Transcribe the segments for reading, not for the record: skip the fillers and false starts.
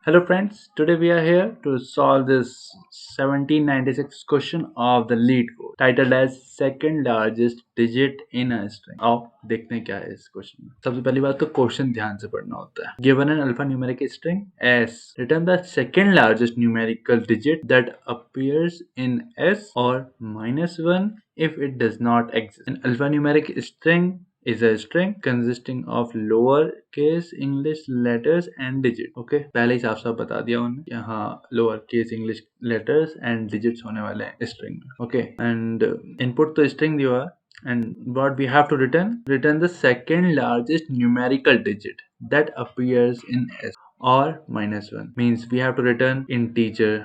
Hello friends, today we are here to solve this 1796 question of the lead code titled as second largest digit in a string. आओ देखते हैं क्या है इस question में। सबसे पहली बात तो क्वेश्चन ध्यान से पढ़ना होता है। Given an alphanumeric string S, return the second largest numerical digit that appears in S or -1 if it does not exist. An alphanumeric string is a string consisting of lowercase English letters and digits. Okay, पहले ही साफ साफ बता दिया उन्होंने यहाँ lowercase English letters and digits होने वाले हैं string में. Okay, and input तो string दिया हुआ है and what we have to return the second largest numerical digit that appears in S or -1 means we have to return integer.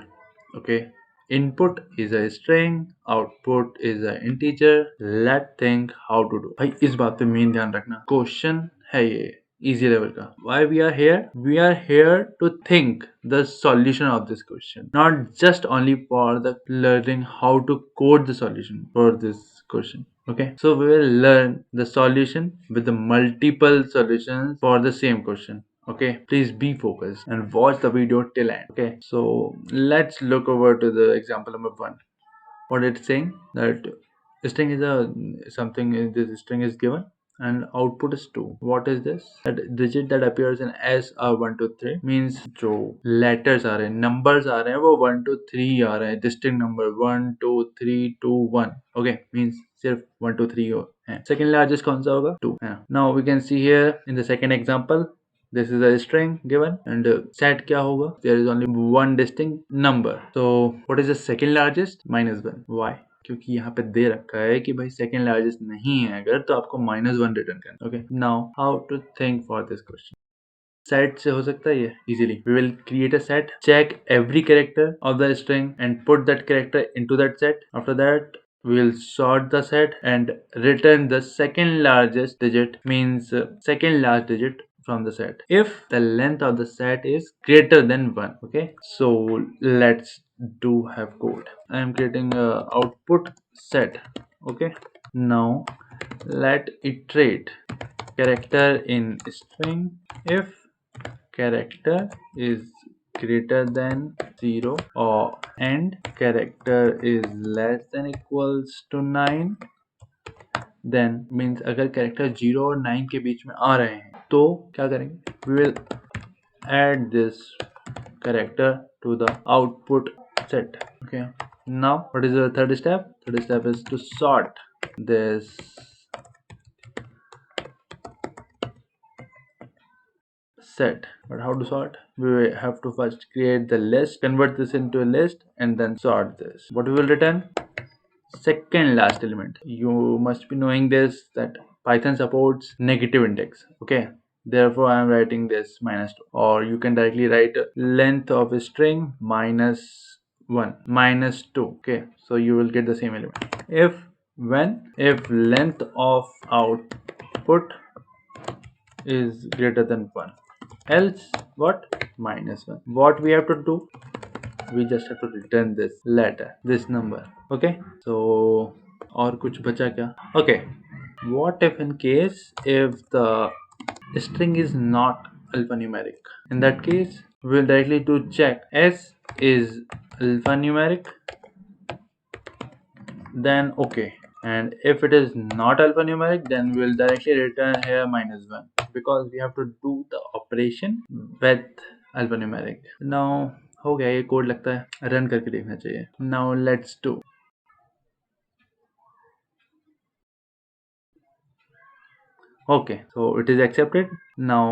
Okay, input is a string, output is a integer. Let's think how to do. भाई इस बात पे main ध्यान रखना, question है ये easy level का. Why we are here? We are here to think the solution of this question, not just only for the learning how to code the solution for this question. Okay, so we will learn the solution with the multiple solutions for the same question. Okay, please be focused and watch the video till end. Okay, so let's look over to the example number 1. What it's saying that string is a something in this string is given and output is 2. What is this? That digit that appears in S are 1 2 3 means जो letters आ रहे हैं, numbers आ रहे हैं, वो 1 2 3 आ रहे हैं, distinct number 1 2 3 2 1. Okay, means सिर्फ 1 2 3 है. Second largest कौन सा होगा? 2 है. Now we can see here in the second example, this is a string given and set क्या होगा? There is only one distinct number. So what is the second largest? -1. Why? क्योंकि यहाँ पे दे रखा है कि भाई सेकेंड लार्जेस्ट नहीं है अगर तो आपको -1 रिटर्न करना. Okay, now how to think for this question. Set से हो सकता है ये easily. We will create a set, check every character of the string and put that character into that set. After that we will sort the set and return the second largest digit, means second last digit from the set if the length of the set is greater than 1. Okay, so let's do have code. I am creating a output set. Okay, now let iterate character in string if character is greater than 0 or and character is less than equals to 9. then means अगर character 0 और 9 के बीच में आ रहे हैं तो क्या करेंगे? We will add this character to the output set. Okay, now what is the third step? Third step is to sort this set. But how to sort? We have to first create the list, convert this into a list, and then sort this. What we will return? Second last element. You must be knowing this that Python supports negative index. Okay, therefore I am writing this -2, or you can directly write length of a string -1 -2. Okay, so you will get the same element. If length of output is greater than 1, else what? -1. What we have to do? We just have to return this letter, this number. Okay, so और कुछ बचा क्या? Okay, what if in case if the string is not alphanumeric? In that case we will directly to check S is alphanumeric, then okay, and if it is not alphanumeric then we will directly return here -1 because we have to do the operation with alphanumeric. Now हो गया ये code, लगता है run करके देखना चाहिए. Now let's do. Okay, so it is accepted. Now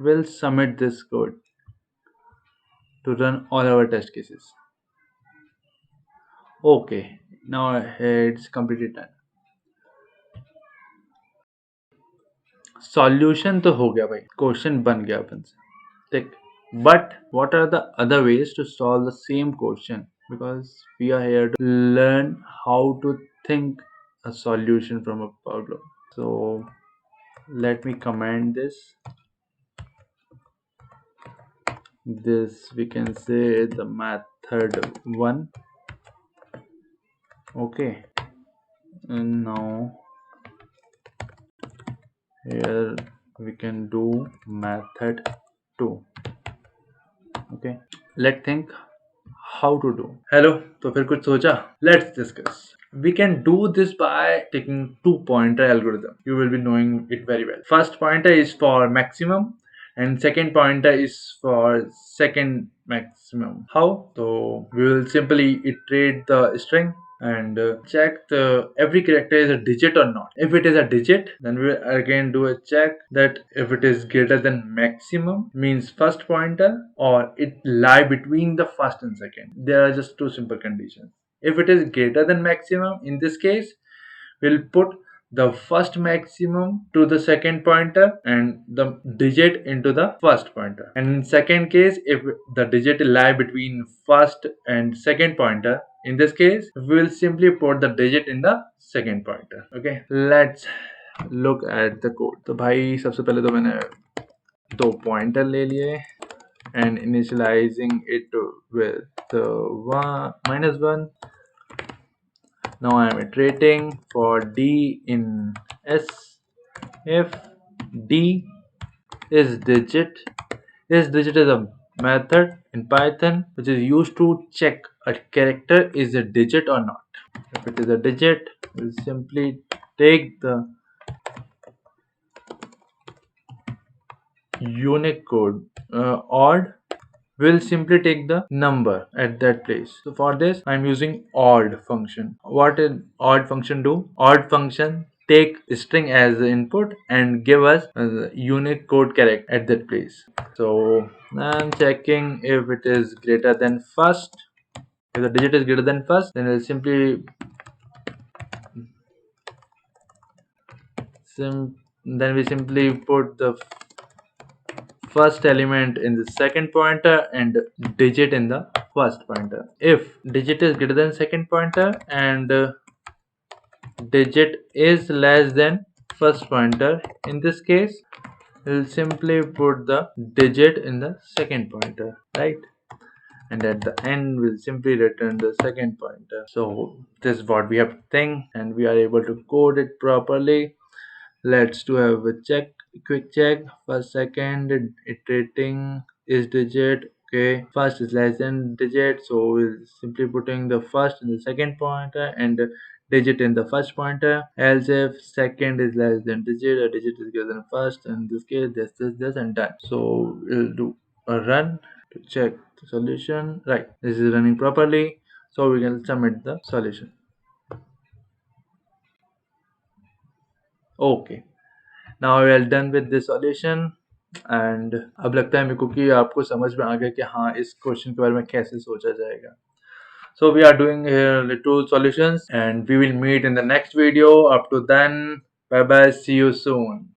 we'll submit this code to run all our test cases. Okay, now it's completely done. Solution तो हो गया भाई, क्वेश्चन बन गया अपन से. ठीक, but what are the other ways to solve the same question? Because we are here to learn how to think a solution from a problem. So let me comment this. This we can say the method 1. Okay, and now here we can do method 2. Okay, let's think how to do. Hello, तो फिर कुछ सोचा? Let's discuss. We can do this by taking two pointer algorithm. You will be knowing it very well. First pointer is for maximum and second pointer is for second maximum. How? So we will simply iterate the string and check the every character is a digit or not. If it is a digit, then we will again do a check that if it is greater than maximum means first pointer, or it lie between the first and second. There are just two simple conditions. If it is greater than maximum, in this case we'll put the first maximum to the second pointer and the digit into the first pointer. And in second case, if the digit lie between first and second pointer, in this case we will simply put the digit in the second pointer. Okay, let's look at the code. तो भाई सबसे पहले तो मैंने दो pointer ले लिए and initializing it with -1. Now I am iterating for d in S. If d is digit is a method in Python which is used to check a character is a digit or not. If it is a digit, we'll simply take the Unicode. Odd, we'll simply take the number at that place. So for this I'm using odd function. What did odd function do? Odd function take string as the input and give us the Unicode character at that place. So I'm checking if it is greater than first. If the digit is greater than first, then we'll simply put the first element in the second pointer and digit in the first pointer. If digit is greater than second pointer and digit is less than first pointer, in this case we'll simply put the digit in the second pointer, right? And at the end we'll simply return the second pointer. So this is what we have to think, and we are able to code it properly. Let's do have a quick check. First, second, iterating is digit. Okay, first is less than digit, so we're simply putting the first in the second pointer and the digit in the first pointer. Else if second is less than digit, a digit is greater than first. In this case, this, and done. So we'll do a run to check the solution. Right, this is running properly, so we can submit the solution. Okay. Now we are done with this solution and अब लगता है मेरे को कि आपको समझ में आ गया कि हाँ इस क्वेश्चन के बारे में कैसे सोचा जाएगा. So we are doing little solutions and we will meet in the next video. Up to then, bye bye, see you soon.